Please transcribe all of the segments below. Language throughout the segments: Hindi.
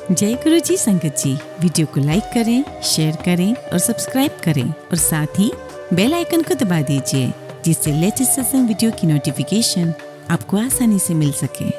जय गुरु जी संगत जी, वीडियो को लाइक करें, शेयर करें और सब्सक्राइब करें और साथ ही बेल आइकन को दबा दीजिए जिससे लेटेस्ट सत्संग वीडियो की नोटिफिकेशन आपको आसानी से मिल सके।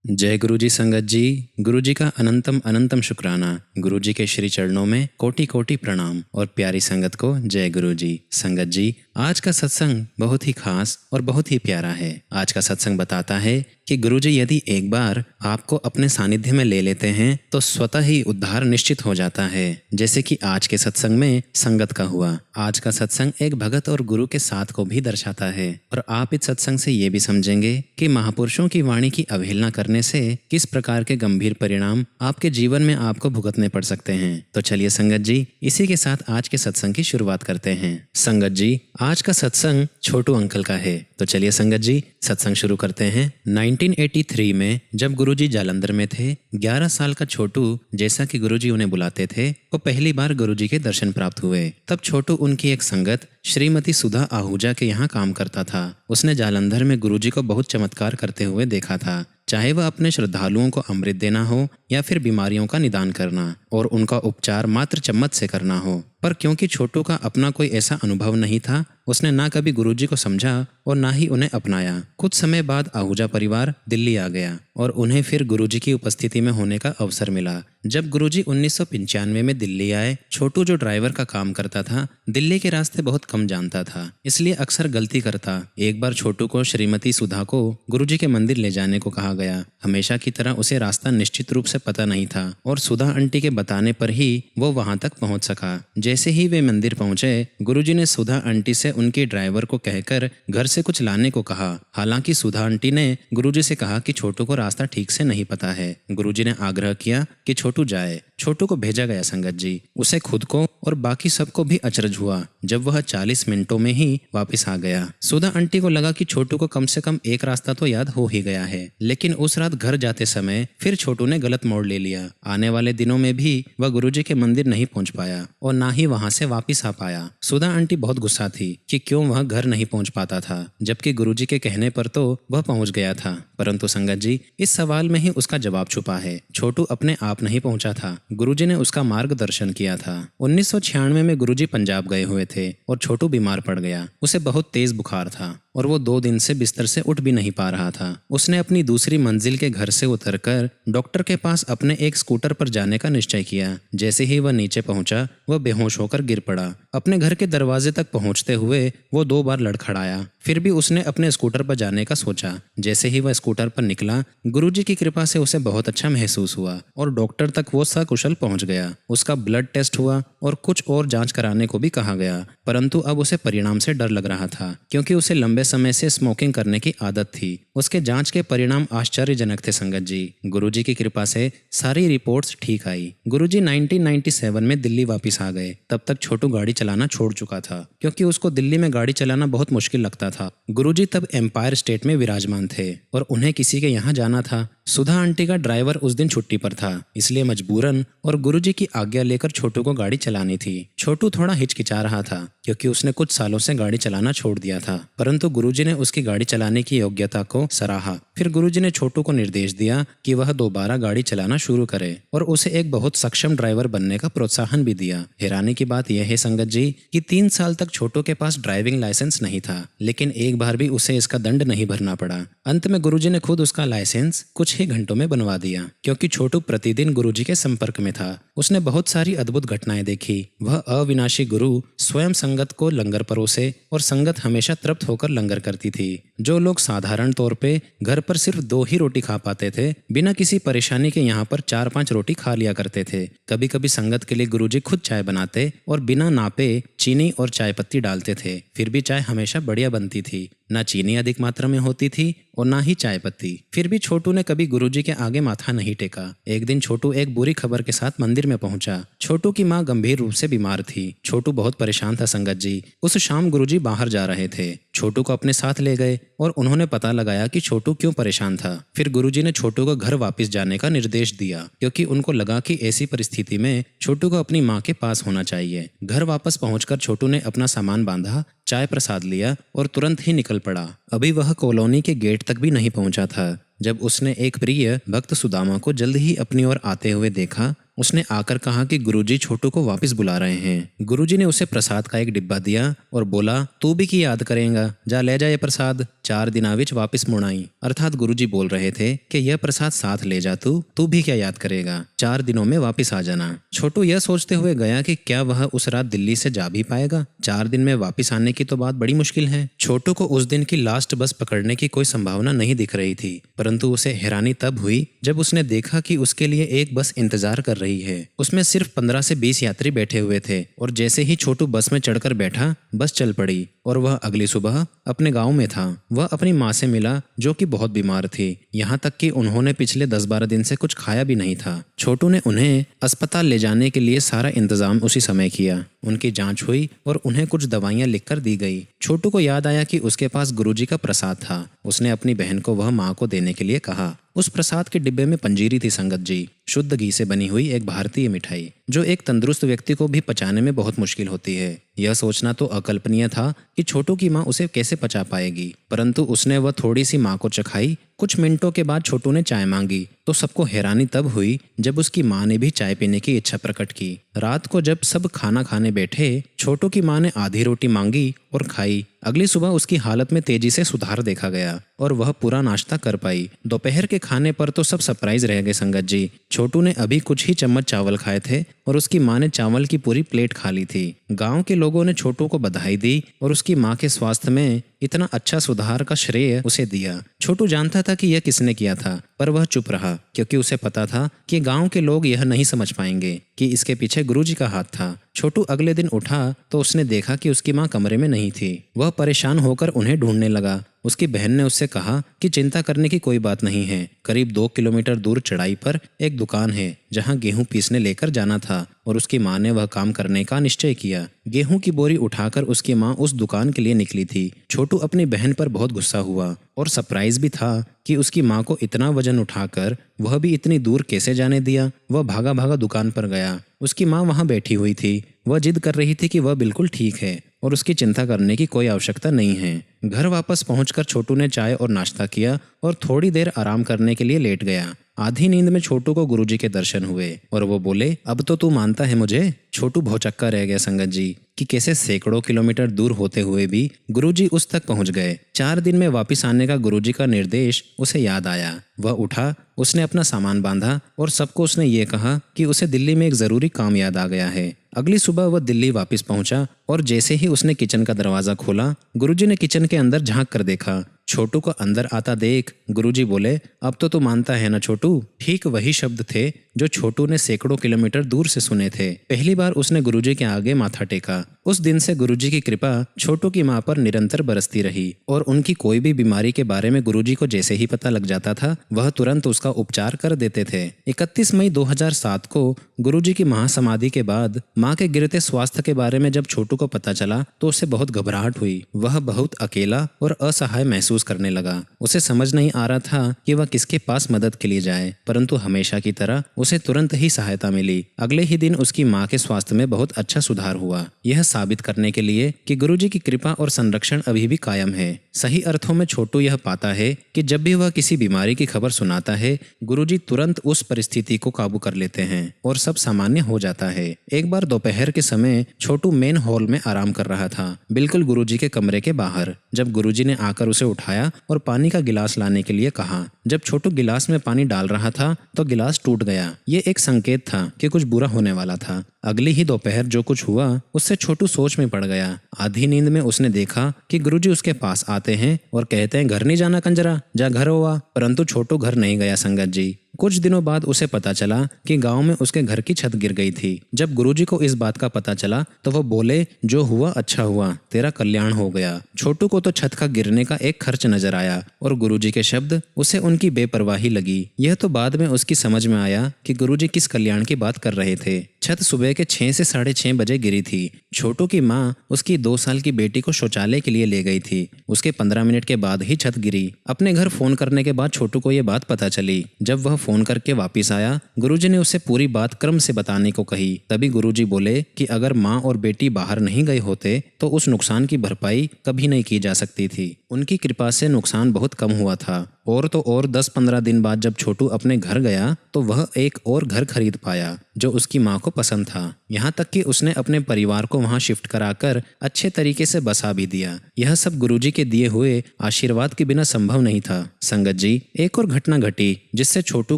जय गुरु जी संगत जी, गुरु जी का अनंतम अनंतम शुक्राना। गुरु जी के श्री चरणों में कोटि कोटि प्रणाम और प्यारी संगत को जय गुरु जी। संगत जी, आज का सत्संग बहुत ही खास और बहुत ही प्यारा है। आज का सत्संग बताता है कि गुरु जी यदि एक बार आपको अपने सानिध्य में ले लेते हैं तो स्वतः ही उद्धार निश्चित हो जाता है, जैसे कि आज के सत्संग में संगत का हुआ। आज का सत्संग एक भगत और गुरु के साथ को भी दर्शाता है और आप इस सत्संग से ये भी समझेंगे कि महापुरुषों की वाणी की अवहेलना करने से किस प्रकार के गंभीर परिणाम आपके जीवन में आपको भुगतने पड़ सकते हैं। तो चलिए संगत जी, इसी के साथ आज के सत्संग की शुरुआत करते हैं। संगत जी, आज का सत्संग छोटू अंकल का है, तो चलिए संगत जी सत्संग शुरू करते हैं। 1983 में जब गुरुजी जालंधर में थे, 11 साल का छोटू, जैसा कि गुरुजी उन्हें बुलाते थे, वो पहली बार गुरुजी के दर्शन प्राप्त हुए। तब छोटू उनकी एक संगत श्रीमती सुधा आहूजा के यहाँ काम करता था। उसने जालंधर में गुरुजी को बहुत चमत्कार करते हुए देखा था, चाहे वह अपने श्रद्धालुओं को अमृत देना हो या फिर बीमारियों का निदान करना और उनका उपचार मात्र चम्मच से करना हो। पर क्योंकि छोटू का अपना कोई ऐसा अनुभव नहीं था, उसने ना कभी गुरुजी को समझा और ना ही उन्हें अपनाया। कुछ समय बाद आहूजा परिवार दिल्ली आ गया और उन्हें फिर गुरुजी की उपस्थिति में होने का अवसर मिला। जब गुरुजी 1995 में दिल्ली आए, छोटू जो ड्राइवर का काम करता था, दिल्ली के रास्ते बहुत कम जानता था, इसलिए अक्सर गलती करता। एक बार छोटू को श्रीमती सुधा को गुरुजी के मंदिर ले जाने को कहा गया। हमेशा की तरह उसे रास्ता निश्चित रूप से पता नहीं था और सुधा आंटी के बताने पर ही वो वहां तक पहुंच सका। जैसे ही वे मंदिर पहुंचे, गुरुजी ने सुधा आंटी से उनके ड्राइवर को कहकर घर से कुछ लाने को कहा। हालांकि सुधा आंटी ने गुरुजी से कहा कि छोटू को रास्ता ठीक से नहीं पता है। गुरुजी ने आग्रह किया कि छोटू जाए। छोटू को भेजा गया संगत जी। उसे खुद को और बाकी सबको भी अचरज हुआ जब वह 40 मिनटों में ही वापस आ गया। सुधा आंटी को लगा कि छोटू को कम से कम एक रास्ता तो याद हो ही गया है, लेकिन उस रात घर जाते समय फिर छोटू ने गलत मोड़ ले लिया। आने वाले दिनों में भी वह गुरुजी के मंदिर नहीं पहुंच पाया और ना ही वहां से वापिस आ पाया। सुधा आंटी बहुत गुस्सा थी कि क्यों वह घर नहीं पहुंच पाता था, जबकि गुरुजी के कहने पर तो वह पहुंच गया था। परंतु संगत जी, इस सवाल में ही उसका जवाब छुपा है। छोटू अपने आप नहीं पहुंचा था, गुरुजी ने उसका मार्गदर्शन किया था। 1996 में गुरुजी पंजाब गए हुए थे और छोटू बीमार पड़ गया। उसे बहुत तेज बुखार था और वो 2 दिन से बिस्तर से उठ भी नहीं पा रहा था। उसने अपनी दूसरी मंजिल के घर से उतरकर डॉक्टर के पास अपने एक स्कूटर पर जाने का निश्चय किया। जैसे ही वह नीचे पहुंचा, वह बेहोश होकर गिर पड़ा। अपने घर के दरवाजे तक पहुंचते हुए वो 2 बार लड़खड़ाया, फिर भी उसने अपने स्कूटर पर जाने का सोचा। जैसे ही वह स्कूटर पर निकला, गुरुजी की कृपा से उसे बहुत अच्छा महसूस हुआ और डॉक्टर तक वो सकुशल पहुंच गया। उसका ब्लड टेस्ट हुआ और कुछ और जांच कराने को भी कहा गया, परंतु अब उसे परिणाम से डर लग रहा था, क्योंकि उसे लंबे समय से स्मोकिंग करने की आदत थी। उसके जांच के परिणाम आश्चर्यजनक थे संगत जी। गुरुजी की कृपा से सारी रिपोर्ट्स ठीक आई। गुरुजी 1997 में दिल्ली वापस आ गए। तब तक छोटू गाड़ी चलाना छोड़ चुका था, क्योंकि उसको दिल्ली में गाड़ी चलाना बहुत मुश्किल लगता था। गुरुजी तब एम्पायर स्टेट में विराजमान थे और उन्हें किसी के यहाँ जाना था। सुधा आंटी का ड्राइवर उस दिन छुट्टी पर था, इसलिए मजबूरन और गुरुजी की आज्ञा लेकर छोटू को गाड़ी चलानी थी। छोटू थोड़ा हिचकिचा रहा था, क्योंकि उसने कुछ सालों से गाड़ी चलाना छोड़ दिया था, परंतु गुरुजी ने उसकी गाड़ी चलाने की योग्यता को सराहा। फिर गुरुजी ने छोटू को निर्देश दिया कि वह दोबारा गाड़ी चलाना शुरू करे और उसे एक बहुत सक्षम ड्राइवर बनने का प्रोत्साहन भी दिया। हैरानी की बात यह है संगत जी कि 3 साल तक छोटू के पास ड्राइविंग लाइसेंस नहीं था, लेकिन एक बार भी उसे इसका दंड नहीं भरना पड़ा। अंत में गुरुजी ने खुद उसका लाइसेंस कुछ ही घंटों में बनवा दिया, क्योंकि छोटू प्रतिदिन गुरुजी के संपर्क में था। उसने बहुत सारी अद्भुत घटनाएं देखी। वह अविनाशी गुरु स्वयं संगत को लंगर परोसे और संगत हमेशा तृप्त होकर लंगर करती थी। जो लोग साधारण तौर पे घर पर सिर्फ 2 ही रोटी खा पाते थे, बिना किसी परेशानी के यहाँ पर 4-5 रोटी खा लिया करते थे। कभी कभी संगत के लिए गुरुजी खुद चाय बनाते और बिना नापे चीनी और चाय पत्ती डालते थे। फिर भी चाय हमेशा बढ़िया बनती थी, ना चीनी अधिक मात्रा में होती थी और ना ही चाय पत्ती। फिर भी छोटू ने कभी गुरुजी के आगे माथा नहीं टेका। एक दिन छोटू एक बुरी खबर के साथ मंदिर में पहुंचा। छोटू की मां गंभीर रूप से बीमार थी। छोटू बहुत परेशान था संगत जी। उस शाम गुरुजी बाहर जा रहे थे। छोटू को अपने साथ ले गए और उन्होंने पता लगाया कि छोटू क्यों परेशान था। फिर गुरुजी ने छोटू को घर वापस जाने का निर्देश दिया, क्योंकि उनको लगा कि ऐसी परिस्थिति में छोटू को अपनी माँ के पास होना चाहिए। घर वापस पहुंचकर छोटू ने अपना सामान बांधा, चाय प्रसाद लिया और तुरंत ही निकल पड़ा। अभी वह कॉलोनी के गेट तक भी नहीं पहुंचा था जब उसने एक प्रिय भक्त सुदामा को जल्द ही अपनी ओर आते हुए देखा। उसने आकर कहा कि गुरुजी छोटू को वापस बुला रहे हैं। गुरुजी ने उसे प्रसाद का एक डिब्बा दिया और बोला, तू भी की याद करेगा, जा ले जा ये प्रसाद, 4 दिना विच वापस मुड़ाई। अर्थात गुरुजी बोल रहे थे कि यह प्रसाद साथ ले जा, तू भी क्या याद करेगा, 4 दिनों में वापस आ जाना। छोटू यह सोचते हुए गया कि क्या वह उस रात दिल्ली से जा भी पाएगा। 4 दिन में वापस आने की तो बात बड़ी मुश्किल है। छोटू को उस दिन की लास्ट बस पकड़ने की कोई संभावना नहीं दिख रही थी, परंतु उसे हैरानी तब हुई जब उसने देखा कि उसके लिए एक बस इंतजार कर रही है। उसमें सिर्फ 15 से 20 यात्री बैठे हुए थे और जैसे ही छोटू बस में चढ़कर बैठा, बस चल पड़ी और वह अगली सुबह अपने गांव में था। वह अपनी माँ से मिला जो कि बहुत बीमार थी, यहाँ तक कि उन्होंने पिछले 10-12 दिन से कुछ खाया भी नहीं था। छोटू ने उन्हें अस्पताल ले जाने के लिए सारा इंतजाम उसी समय किया। उनकी जांच हुई और उन्हें कुछ दवाइयां लिखकर दी गई। छोटू को याद आया कि उसके पास गुरुजी का प्रसाद था। उसने अपनी बहन को वह माँ को देने के लिए कहा। उस प्रसाद के डिब्बे में पंजीरी थी संगत जी, शुद्ध घी से बनी हुई एक भारतीय मिठाई, जो एक तंदुरुस्त व्यक्ति को भी पचाने में बहुत मुश्किल होती है। यह सोचना तो अकल्पनीय था कि छोटू की माँ उसे कैसे पचा पाएगी, परंतु उसने वह थोड़ी सी माँ को चखाई। कुछ मिनटों के बाद छोटू ने चाय मांगी तो सबको हैरानी तब हुई जब उसकी माँ ने भी चाय पीने की इच्छा प्रकट की। रात को जब सब खाना खाने बैठे, छोटू की माँ ने आधी रोटी मांगी और खाई। अगली सुबह उसकी हालत में तेजी से सुधार देखा गया और वह पूरा नाश्ता कर पाई। दोपहर के खाने पर तो सब सरप्राइज रह गए संगत जी। छोटू ने अभी कुछ ही चम्मच चावल खाए थे और उसकी माँ ने चावल की पूरी प्लेट खा ली थी। गांव के लोगों ने छोटू को बधाई दी और उसकी माँ के स्वास्थ्य में इतना अच्छा सुधार का श्रेय उसे दिया। छोटू जानता था कि यह किसने किया था, पर वह चुप रहा, क्योंकि उसे पता था कि गांव के लोग यह नहीं समझ पाएंगे कि इसके पीछे गुरुजी का हाथ था। छोटू अगले दिन उठा तो उसने देखा कि उसकी माँ कमरे में नहीं थी। वह परेशान होकर उन्हें ढूंढने लगा। उसकी बहन ने उससे कहा कि चिंता करने की कोई बात नहीं है, करीब 2 किलोमीटर दूर चढ़ाई पर एक दुकान है जहां गेहूं पीसने लेकर जाना था और उसकी माँ ने वह काम करने का निश्चय किया। गेहूं की बोरी उठाकर उसकी माँ उस दुकान के लिए निकली थी। छोटू अपनी बहन पर बहुत गुस्सा हुआ और सरप्राइज भी था कि उसकी माँ को इतना वजन उठाकर वह भी इतनी दूर कैसे जाने दिया। वह भागा भागा दुकान पर गया। उसकी माँ वहां बैठी हुई थी। वह जिद कर रही थी कि वह बिल्कुल ठीक है और उसकी चिंता करने की कोई आवश्यकता नहीं है। घर वापस पहुंचकर छोटू ने चाय और नाश्ता किया और थोड़ी देर आराम करने के लिए लेट गया। आधी नींद में छोटू को गुरुजी के दर्शन हुए और वो बोले, अब तो तू मानता है मुझे। छोटू भौचक्का रह गया संगत जी कि कैसे सैकड़ों किलोमीटर दूर होते हुए भी गुरुजी उस तक पहुंच गए। 4 दिन में वापस आने का गुरुजी का निर्देश उसे याद आया। वह उठा, उसने अपना सामान बांधा और सबको उसने ये कहा कि उसे दिल्ली में एक जरूरी काम याद आ गया है। अगली सुबह वह दिल्ली वापस पहुंचा और जैसे ही उसने किचन का दरवाजा खोला, गुरुजी ने किचन के अंदर झांक कर देखा। छोटू को अंदर आता देख गुरुजी बोले, अब तो तू मानता है ना छोटू। ठीक वही शब्द थे जो छोटू ने सैकड़ों किलोमीटर दूर से सुने थे। पहली बार उसने गुरुजी के आगे माथा टेका। उस दिन से गुरुजी की कृपा छोटू की माँ पर निरंतर बरसती रही और उनकी कोई भी बीमारी के बारे में गुरुजी को जैसे ही पता लग जाता था, वह तुरंत उसका उपचार कर देते थे। 31 मई 2007 को गुरुजी की महासमाधि के बाद माँ के गिरते स्वास्थ्य के बारे में जब छोटू को पता चला तो उसे बहुत घबराहट हुई। वह बहुत अकेला और असहाय महसूस करने लगा। उसे समझ नहीं आ रहा था कि वह किसके पास मदद के लिए जाए, परंतु हमेशा की तरह उसे तुरंत ही सहायता मिली। अगले ही दिन उसकी माँ के स्वास्थ्य में बहुत अच्छा सुधार हुआ। यह साबित करने के लिए कि गुरुजी की कृपा और संरक्षण अभी भी कायम है। सही अर्थों में छोटू यह पाता है कि जब भी वह किसी बीमारी की खबर सुनाता है, गुरुजी तुरंत उस परिस्थिति को काबू कर लेते हैं और सब सामान्य हो जाता है। एक बार दोपहर के समय छोटू मेन हॉल में आराम कर रहा था, बिल्कुल गुरुजी के कमरे के बाहर, जब गुरुजी ने आकर उसे उठाया और पानी का गिलास लाने के लिए कहा। जब छोटू गिलास में पानी डाल रहा था तो गिलास टूट गया। ये एक संकेत था कि कुछ बुरा होने वाला था। अगली ही दोपहर जो कुछ हुआ उससे छोटू सोच में पड़ गया। आधी नींद में उसने देखा कि गुरुजी उसके पास आते हैं और कहते हैं, घर नहीं जाना कंजरा, जा घर हुआ। परंतु छोटू घर नहीं गया संगत जी। कुछ दिनों बाद उसे पता चला कि गांव में उसके घर की छत गिर गई थी। जब गुरुजी को इस बात का पता चला तो वह बोले, जो हुआ अच्छा हुआ, तेरा कल्याण हो गया। छोटू को तो छत का गिरने का एक खर्च नजर आया और गुरुजी के शब्द उसे उनकी बेपरवाही लगी। यह तो बाद में उसकी समझ में आया कि गुरुजी किस कल्याण की बात कर रहे थे। छत सुबह के 6 से 6:30 बजे गिरी थी। छोटू की माँ उसकी 2 साल की बेटी को शौचालय के लिए ले गई थी। उसके 15 मिनट के बाद ही छत गिरी। अपने घर फोन करने के बाद छोटू को ये बात पता चली। जब वह फोन करके वापस आया, गुरुजी ने उसे पूरी बात क्रम से बताने को कही। तभी गुरुजी बोले कि अगर माँ और बेटी बाहर नहीं गए होते तो उस नुकसान की भरपाई कभी नहीं की जा सकती थी। उनकी कृपा से नुकसान बहुत कम हुआ था। और तो और 10-15 दिन बाद जब छोटू अपने घर गया तो वह एक और घर खरीद पाया जो उसकी माँ को पसंद था। यहाँ तक कि उसने अपने परिवार को वहाँ शिफ्ट कराकर अच्छे तरीके से बसा भी दिया। यह सब गुरुजी के दिए हुए आशीर्वाद के बिना संभव नहीं था। संगत जी, एक और घटना घटी जिससे छोटू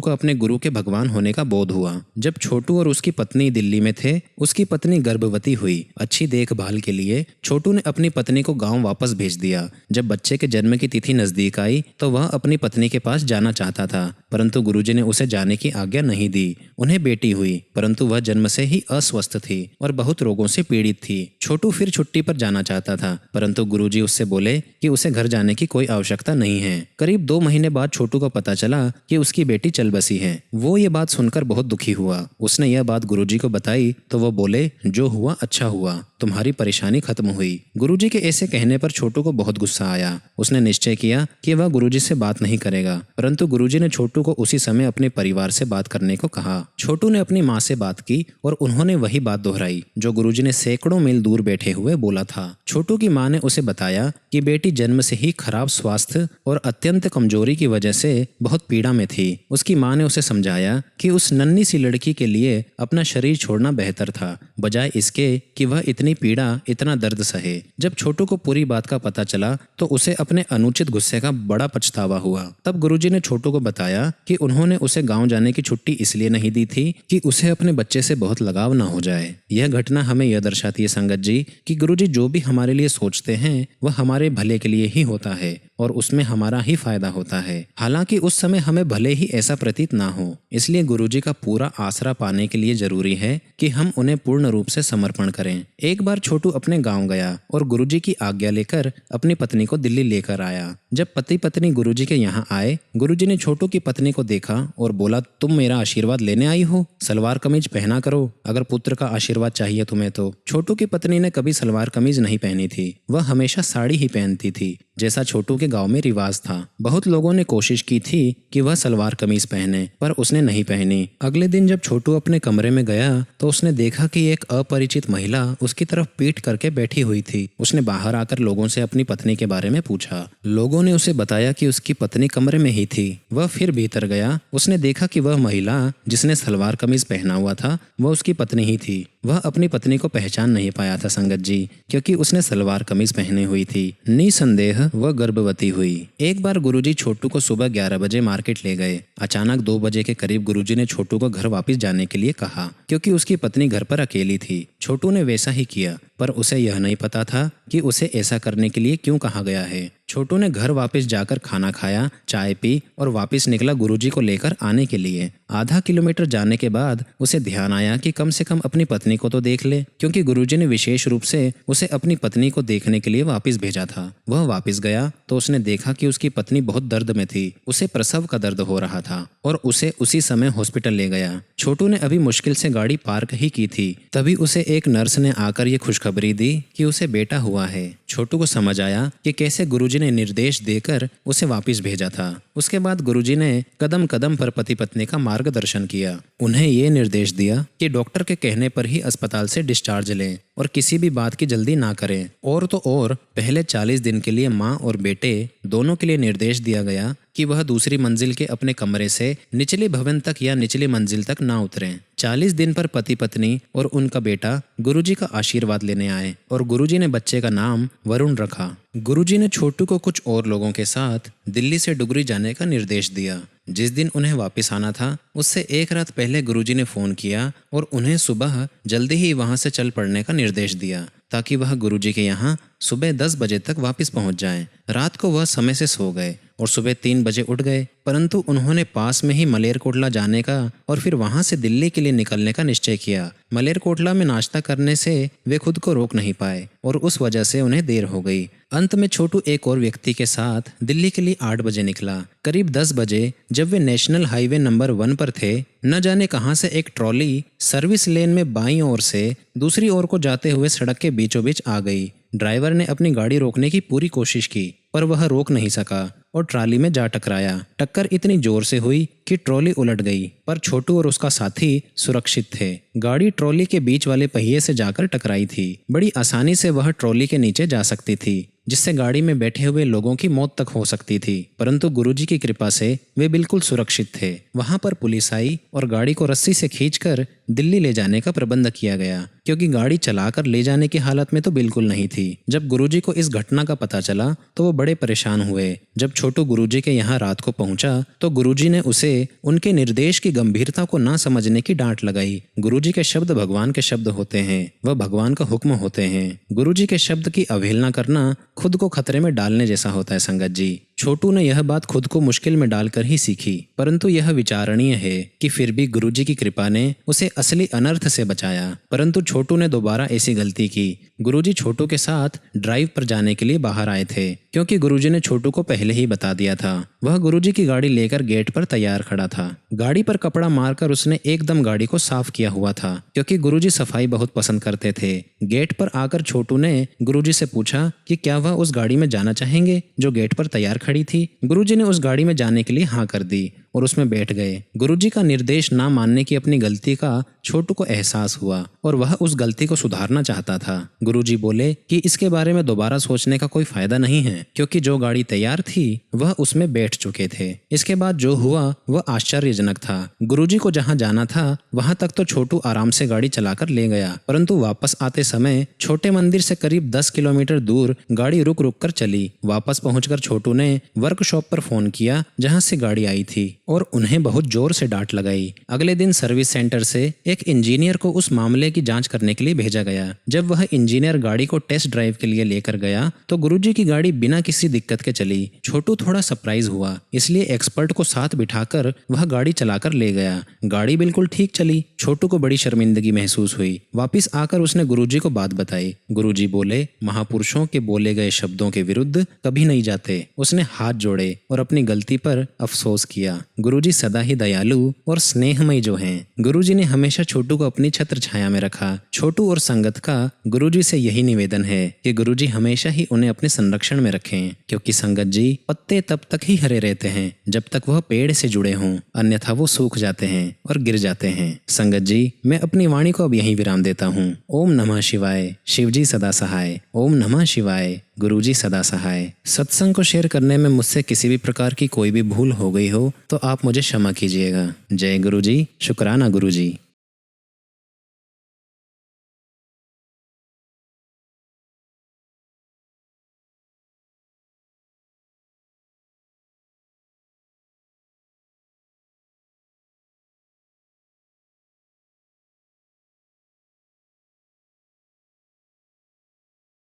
को अपने गुरु के भगवान होने का बोध हुआ। जब छोटू और उसकी पत्नी दिल्ली में थे, उसकी पत्नी गर्भवती हुई। अच्छी देखभाल के लिए छोटू ने अपनी पत्नी को गाँव वापस भेज दिया। जब बच्चे के जन्म की तिथि नजदीक आई तो वह अपनी पत्नी के पास जाना चाहता था, परंतु गुरुजी ने उसे जाने की आज्ञा नहीं दी। उन्हें बेटी हुई, परंतु वह जन्म से ही अस्वस्थ थी और बहुत रोगों से पीड़ित थी। छोटू फिर छुट्टी पर जाना चाहता था, परंतु गुरुजी उससे बोले कि उसे घर जाने की कोई आवश्यकता नहीं है। करीब 2 महीने बाद छोटू को पता चला कि उसकी बेटी चल बसी है। वो ये बात सुनकर बहुत दुखी हुआ। उसने यह बात गुरुजी को बताई तो वो बोले, जो हुआ अच्छा हुआ, तुम्हारी परेशानी खत्म हुई। गुरुजी के ऐसे कहने पर छोटू को बहुत गुस्सा आया। उसने निश्चय किया कि वह गुरुजी से बात नहीं करेगा, परंतु गुरुजी ने छोटू को उसी समय अपने परिवार से बात करने को कहा। छोटू ने अपनी माँ से बात की और उन्होंने वही बात दोहराई जो गुरुजी ने सैकड़ों मील दूर बैठे हुए बोला था। छोटू की माँ ने उसे बताया कि बेटी जन्म से ही खराब स्वास्थ्य और अत्यंत कमजोरी की वजह से बहुत पीड़ा में थी। उसकी माँ ने उसे समझाया कि उस नन्ही सी लड़की के लिए अपना शरीर छोड़ना बेहतर था, बजाय इसके कि वह इतनी पीड़ा, इतना दर्द सहे। जब छोटू को पूरी बात का पता चला तो उसे अपने अनुचित गुस्से का बड़ा पछतावा हुआ। तब गुरुजी ने छोटू को बताया कि उन्होंने उसे गांव जाने की छुट्टी इसलिए नहीं दी थी कि उसे अपने बच्चे से बहुत लगाव न हो जाए। यह घटना हमें यह दर्शाती है संगत जी कि गुरुजी जो भी हमारे लिए सोचते हैं वह हमारे भले के लिए ही होता है और उसमें हमारा ही फायदा होता है। हालांकि उस समय हमें भले ही ऐसा प्रतीत ना हो। इसलिए गुरुजी का पूरा आसरा पाने के लिए जरूरी है कि हम उन्हें पूर्ण रूप से समर्पण करें। एक बार छोटू अपने गांव गया और गुरुजी की आज्ञा लेकर अपनी पत्नी को दिल्ली लेकर आया। जब पति पत्नी गुरुजी के यहाँ आए, गुरुजी ने छोटू की पत्नी को देखा और बोला, तुम मेरा आशीर्वाद लेने आई हो, सलवार कमीज पहना करो अगर पुत्र का आशीर्वाद चाहिए तुम्हें तो। छोटू की पत्नी ने कभी सलवार कमीज नहीं पहनी थी। वह हमेशा साड़ी ही पहनती थी, जैसा छोटू के गांव में रिवाज था। बहुत लोगों ने कोशिश की थी कि वह सलवार कमीज पहने, पर उसने नहीं पहनी। अगले दिन जब छोटू अपने कमरे में गया तो उसने देखा कि एक अपरिचित महिला उसकी तरफ पीठ करके बैठी हुई थी। उसने बाहर आकर लोगों से अपनी पत्नी के बारे में पूछा। लोगों ने उसे बताया कि उसकी पत्नी कमरे में ही थी। वह फिर भीतर गया। उसने देखा कि वह महिला जिसने सलवार कमीज पहना हुआ था वह उसकी पत्नी ही थी। वह अपनी पत्नी को पहचान नहीं पाया था संगत जी, क्योंकि उसने सलवार कमीज पहनी हुई थी। निसंदेह वह गर्भवती हुई। एक बार गुरुजी छोटू को सुबह 11 बजे मार्केट ले गए। अचानक 2 बजे के करीब गुरुजी ने छोटू को घर वापस जाने के लिए कहा, क्योंकि उसकी पत्नी घर पर अकेली थी। छोटू ने वैसा ही किया, पर उसे यह नहीं पता था कि उसे ऐसा करने के लिए क्यों कहा गया है। छोटू ने घर वापस जाकर खाना खाया, चाय पी और वापस निकला गुरुजी को लेकर आने के लिए। आधा किलोमीटर जाने के बाद उसे ध्यान आया कि कम से कम अपनी पत्नी को तो देख ले, क्योंकि गुरुजी ने विशेष रूप से उसे अपनी पत्नी को देखने के लिए वापस भेजा था। वह वापस गया तो उसने देखा कि उसकी पत्नी बहुत दर्द में थी। उसे प्रसव का दर्द हो रहा था और उसे उसी समय हॉस्पिटल ले गया। छोटू ने अभी मुश्किल से गाड़ी पार्क ही की थी, तभी उसे एक नर्स ने आकर ये खुशखबरी दी कि उसे बेटा हुआ है। छोटू को समझ आया कि कैसे गुरुजी ने निर्देश देकर उसे वापस भेजा था। उसके बाद गुरुजी ने कदम कदम पर पति पत्नी का मार्गदर्शन किया। उन्हें ये निर्देश दिया कि डॉक्टर के कहने पर ही अस्पताल से डिस्चार्ज लें और किसी भी बात की जल्दी ना करें। और तो और पहले 40 दिन के लिए माँ और बेटे दोनों के लिए निर्देश दिया गया कि वह दूसरी मंजिल के अपने कमरे से निचले भवन तक या निचली मंजिल तक ना उतरें। 40 दिन पर पति पत्नी और उनका बेटा गुरुजी का आशीर्वाद लेने आए और गुरुजी ने बच्चे का नाम वरुण रखा। गुरुजी ने छोटू को कुछ और लोगों के साथ दिल्ली से डुगरी जाने का निर्देश दिया। जिस दिन उन्हें वापस आना था उससे एक रात पहले गुरुजी ने फोन किया और उन्हें सुबह जल्दी ही वहां से चल पड़ने का निर्देश दिया ताकि वह गुरुजी के यहाँ सुबह 10 बजे तक वापस पहुंच जाएं। रात को वह समय से सो गए और सुबह 3 बजे उठ गए, परंतु उन्होंने पास में ही मलेरकोटला जाने का और फिर वहां से दिल्ली के लिए निकलने का निश्चय किया। मलेरकोटला में नाश्ता करने से वे खुद को रोक नहीं पाए और उस वजह से उन्हें देर हो गई। अंत में छोटू एक और व्यक्ति के साथ दिल्ली के लिए 8 बजे निकला। करीब 10 बजे जब वे नेशनल हाईवे नंबर 1 पर थे, न जाने कहां से एक ट्रॉली सर्विस लेन में बाईं ओर से दूसरी ओर को जाते हुए सड़क के बीचों बीच आ गई। ड्राइवर ने अपनी गाड़ी रोकने की पूरी कोशिश की, पर वह रोक नहीं सका और ट्रॉली में जा टकराया। टक्कर इतनी जोर से हुई कि ट्रॉली उलट गई, पर छोटू और उसका साथी सुरक्षित थे। गाड़ी ट्रॉली के बीच वाले पहिए से जाकर टकराई थी। बड़ी आसानी से वह ट्रॉली के नीचे जा सकती थी, जिससे गाड़ी में बैठे हुए लोगों की मौत तक हो सकती थी, परंतु गुरुजी की कृपा से वे बिल्कुल सुरक्षित थे। वहां पर पुलिस आई और गाड़ी को रस्सी से खींचकर दिल्ली ले जाने का प्रबंध किया गया, क्योंकि गाड़ी चलाकर ले जाने की हालत में तो बिल्कुल नहीं थी। जब गुरुजी को इस घटना का पता चला तो वो बड़े परेशान हुए। जब छोटू गुरुजी के यहाँ रात को पहुंचा तो गुरुजी ने उसे उनके निर्देश की गंभीरता को ना समझने की डांट लगाई। गुरुजी के शब्द भगवान के शब्द होते हैं, वह भगवान का हुक्म होते हैं। गुरुजी के शब्द की अवहेलना करना खुद को खतरे में डालने जैसा होता है संगत जी। छोटू ने यह बात खुद को मुश्किल में डालकर ही सीखी, परंतु यह विचारणीय है कि फिर भी गुरुजी की कृपा ने उसे असली अनर्थ से बचाया। परंतु छोटू ने दोबारा ऐसी गलती की। गुरुजी छोटू के साथ ड्राइव पर जाने के लिए बाहर आए थे, क्योंकि गुरुजी ने छोटू को पहले ही बता दिया था। वह गुरुजी की गाड़ी लेकर गेट पर तैयार खड़ा था। गाड़ी पर कपड़ा मारकर उसने एकदम गाड़ी को साफ किया हुआ था, क्योंकि गुरुजी सफाई बहुत पसंद करते थे। गेट पर आकर छोटू ने गुरुजी से पूछा कि क्या वह उस गाड़ी में जाना चाहेंगे जो गेट पर तैयार खड़ी थी। गुरुजी ने उस गाड़ी में जाने के लिए हाँ कर दी और उसमें बैठ गए। गुरुजी का निर्देश ना मानने की अपनी गलती का छोटू को एहसास हुआ और वह उस गलती को सुधारना चाहता था। गुरुजी बोले कि इसके बारे में दोबारा सोचने का कोई फायदा नहीं है, क्योंकि जो गाड़ी तैयार थी वह उसमें बैठ चुके थे। इसके बाद जो हुआ वह आश्चर्यजनक था। गुरुजी को जहाँ जाना था वहां तक तो छोटू आराम से गाड़ी चलाकर ले गया, परंतु वापस आते समय छोटे मंदिर से करीब 10 किलोमीटर दूर गाड़ी रुक रुक कर चली। वापस पहुंचकर छोटू ने वर्कशॉप पर फोन किया जहां से गाड़ी आई थी और उन्हें बहुत जोर से डांट लगाई। अगले दिन सर्विस सेंटर से एक इंजीनियर को उस मामले की जांच करने के लिए भेजा गया। जब वह इंजीनियर गाड़ी को टेस्ट ड्राइव के लिए लेकर गया तो गुरुजी की गाड़ी बिना किसी दिक्कत के चली। छोटू थोड़ा सरप्राइज हुआ, इसलिए एक्सपर्ट को साथ बिठाकर वह गाड़ी चलाकर ले गया। गाड़ी बिल्कुल ठीक चली। छोटू को बड़ी शर्मिंदगी महसूस हुई। वापिस आकर उसने गुरुजी को बात बताई। गुरुजी बोले, महापुरुषों के बोले गए शब्दों के विरुद्ध कभी नहीं जाते। उसने हाथ जोड़े और अपनी गलती पर अफसोस किया। गुरुजी सदा ही दयालु और स्नेहमयी जो हैं। गुरुजी ने हमेशा छोटू को अपनी छत्र छाया में रखा। छोटू और संगत का गुरुजी से यही निवेदन है कि गुरुजी हमेशा ही उन्हें अपने संरक्षण में रखें, क्योंकि संगत जी पत्ते तब तक ही हरे रहते हैं जब तक वह पेड़ से जुड़े हों, अन्यथा वो सूख जाते हैं और गिर जाते हैं। संगत जी, मैं अपनी वाणी को अब यहीं विराम देता हूँ। ओम नमः शिवाय। शिवजी सदा सहाय। ओम नमः शिवाय। गुरुजी सदा सहाय। सत्संग को शेयर करने में मुझसे किसी भी प्रकार की कोई भी भूल हो गई हो तो आप मुझे क्षमा कीजिएगा। जय गुरुजी। शुक्राना गुरुजी।